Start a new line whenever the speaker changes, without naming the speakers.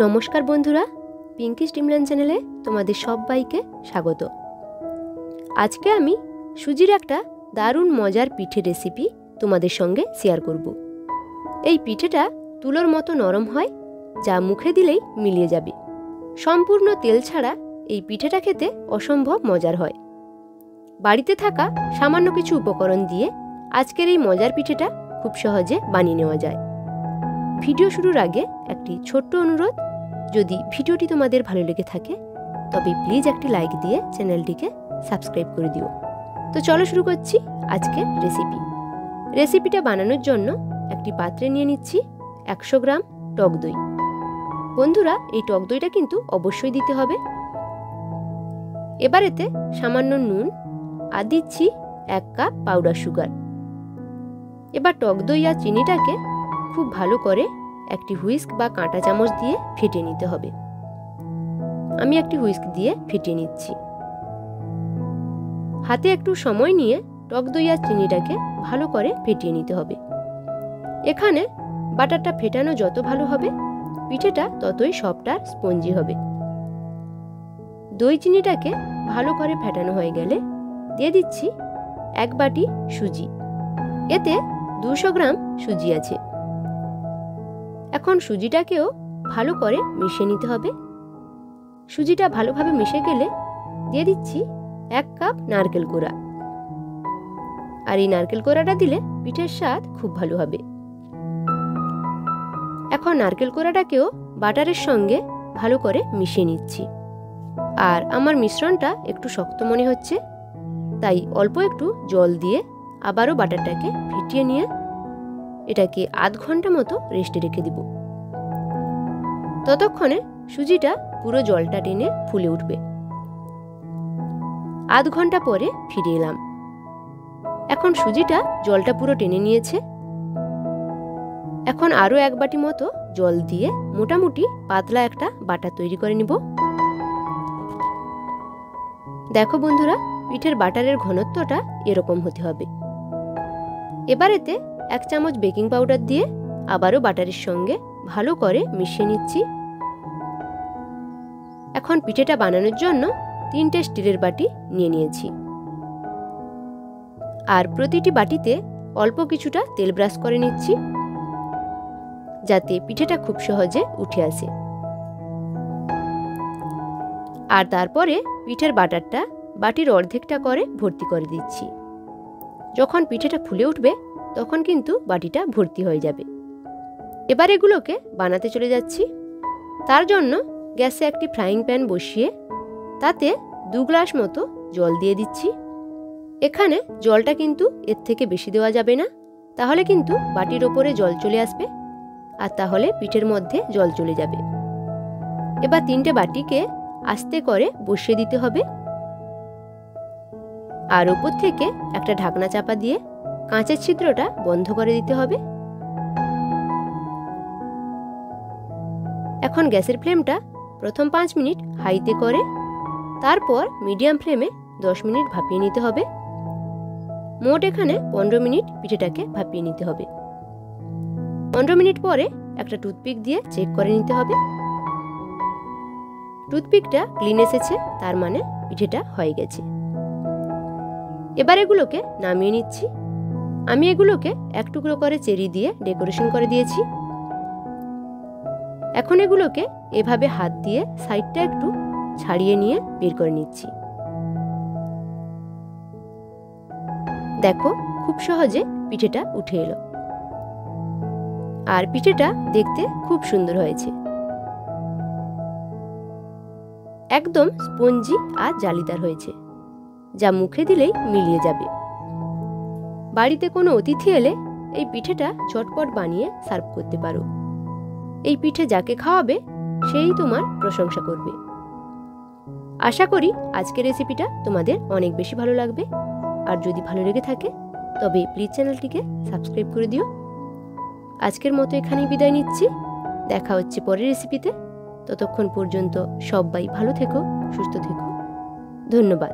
নমস্কার বন্ধুরা, পিঙ্কিস ড্রিমল্যান্ড চ্যানেলে তোমাদের সবাইকে স্বাগত। আজকে আমি সুজির একটা দারুণ মজার পিঠে রেসিপি তোমাদের সঙ্গে শেয়ার করব। এই পিঠেটা তুলোর মতো নরম হয়, যা মুখে দিলেই মিলিয়ে যাবে। সম্পূর্ণ তেল ছাড়া এই পিঠেটা খেতে অসম্ভব মজার হয়। বাড়িতে থাকা সামান্য কিছু উপকরণ দিয়ে আজকের এই মজার পিঠেটা খুব সহজে বানিয়ে নেওয়া যায়। ভিডিও শুরুর আগে একটি ছোট্ট অনুরোধ, যদি ভিডিওটি তোমাদের ভালো লেগে থাকে তবে প্লিজ একটি লাইক দিয়ে চ্যানেলটিকে সাবস্ক্রাইব করে দিও। তো চলো শুরু করছি আজকের রেসিপিটা বানানোর জন্য একটি পাত্রে নিয়ে নিচ্ছি 100 গ্রাম টক দই। বন্ধুরা, এই টক দইটা কিন্তু অবশ্যই দিতে হবে। এবার এতে সামান্য নুন আর দিচ্ছি 1 কাপ পাউডার সুগার। এবার টক দই আর চিনিটাকে খুব ভালো করে একটি হুইস্ক বা কাঁটা চামচ দিয়ে ফেটিয়ে নিতে হবে। আমি একটি হুইস্ক দিয়ে ফেটিয়ে নিচ্ছি। হাতে একটু সময় নিয়ে টক দই আর চিনিটাকে ভালো করে ফেটিয়ে নিতে হবে। এখানে বাটারটা ফেটানো যত ভালো হবে, পিঠেটা ততই সফট আর স্পঞ্জি হবে। দই চিনিটাকে ভালো করে ফেটানো হয়ে গেলে দিয়ে দিচ্ছি 1 বাটি সুজি। এতে 200 গ্রাম সুজি আছে। এখন সুজিটাকেও ভালো করে মিশিয়ে নিতে হবে। সুজিটা ভালোভাবে মিশে গেলে দিয়ে দিচ্ছি 1 কাপ নারকেল কোড়া। আর এই নারকেল কোড়াটা দিলে পিঠের স্বাদ খুব ভালো হবে। এখন নারকেল কোড়াটাকেও বাটারের সঙ্গে ভালো করে মিশিয়ে নিচ্ছি। আর আমার মিশ্রণটা একটু শক্ত মনে হচ্ছে, তাই অল্প একটু জল দিয়ে আবারও বাটারটাকে ফেটিয়ে নিয়ে এটাকে আধ ঘন্টা মতো রেস্টে রেখে দিব। ততক্ষণে সুজিটা পুরো জলটা টেনে ফুলে উঠবে। আধ ঘন্টা পরে ফিরে এলাম। এখন সুজিটা জলটা পুরো টেনে নিয়েছে। এখন আরো 1 বাটি মতো জল দিয়ে মোটামুটি পাতলা একটা বাটার তৈরি করে নিব। দেখো বন্ধুরা, পিঠের বাটারের ঘনত্বটা এরকম হতে হবে। এবার এতে 1 চামচ বেকিং পাউডার দিয়ে আবারও বাটারের সঙ্গে ভালো করে মিশিয়ে নিচ্ছি। এখন পিঠেটা বানানোর জন্য 3টে স্টিলের বাটি নিয়ে নিয়েছি। আর প্রতিটি বাটিতে অল্প কিছুটা তেল ব্রাশ করে নিচ্ছি, যাতে পিঠেটা খুব সহজে উঠে আসে। আর তারপরে পিঠের বাটারটা বাটির অর্ধেকটা করে ভর্তি করে দিচ্ছি। যখন পিঠেটা ফুলে উঠবে তখন কিন্তু বাটিটা ভর্তি হয়ে যাবে। এবার এগুলোকে বানাতে চলে যাচ্ছি। তার জন্য গ্যাসে একটি ফ্রাইং প্যান বসিয়ে তাতে 2 গ্লাস মতো জল দিয়ে দিচ্ছি। এখানে জলটা কিন্তু এর থেকে বেশি দেওয়া যাবে না, তাহলে কিন্তু বাটির ওপরে জল চলে আসবে আর তাহলে পিঠের মধ্যে জল চলে যাবে। এবার 3টে বাটিকে আস্তে করে বসিয়ে দিতে হবে। আর উপর থেকে একটা ঢাকনা চাপা দিয়ে কাঁচের ছিদ্রটা বন্ধ করে দিতে হবে। এখন গ্যাসের ফ্লেমটা প্রথম 5 মিনিট হাইতে করে তারপর মিডিয়াম ফ্লেমে 10 মিনিট ভাপিয়ে নিতে হবে। মোট এখানে 15 মিনিট পিঠেটাকে ভাপিয়ে নিতে হবে। 15 মিনিট পরে একটা টুথপিক দিয়ে চেক করে নিতে হবে। টুথপিকটা ক্লিন এসেছে, তার মানে পিঠেটা হয়ে গেছে। এবার এগুলোকে নামিয়ে নিচ্ছি। আমি এগুলোকে 1 টুকরো করে চেরি দিয়ে ডেকোরেশন করে দিয়েছি। এখন এগুলোকে এভাবে হাত দিয়ে সাইডটা একটু ছাড়িয়ে নিয়ে বের করে নিচ্ছি। দেখো, খুব সহজে পিঠেটা উঠে এলো। আর পিঠেটা দেখতে খুব সুন্দর হয়েছে, একদম স্পঞ্জি আর জালিদার হয়েছে, যা মুখে দিলেই মিলিয়ে যাবে। বাড়িতে কোনো অতিথি এলে এই পিঠেটা চটপট বানিয়ে সার্ভ করতে পারো। এই পিঠে যাকে খাওয়াবে সেই তোমার প্রশংসা করবে। আশা করি আজকের রেসিপিটা তোমাদের অনেক বেশি ভালো লাগবে। আর যদি ভালো লেগে থাকে তবে প্লিজ চ্যানেলটিকে সাবস্ক্রাইব করে দিও। আজকের মতো এখানেই বিদায় নিচ্ছি। দেখা হচ্ছে পরের রেসিপিতে। ততক্ষণ পর্যন্ত সবাই ভালো থেকো, সুস্থ থেকো। ধন্যবাদ।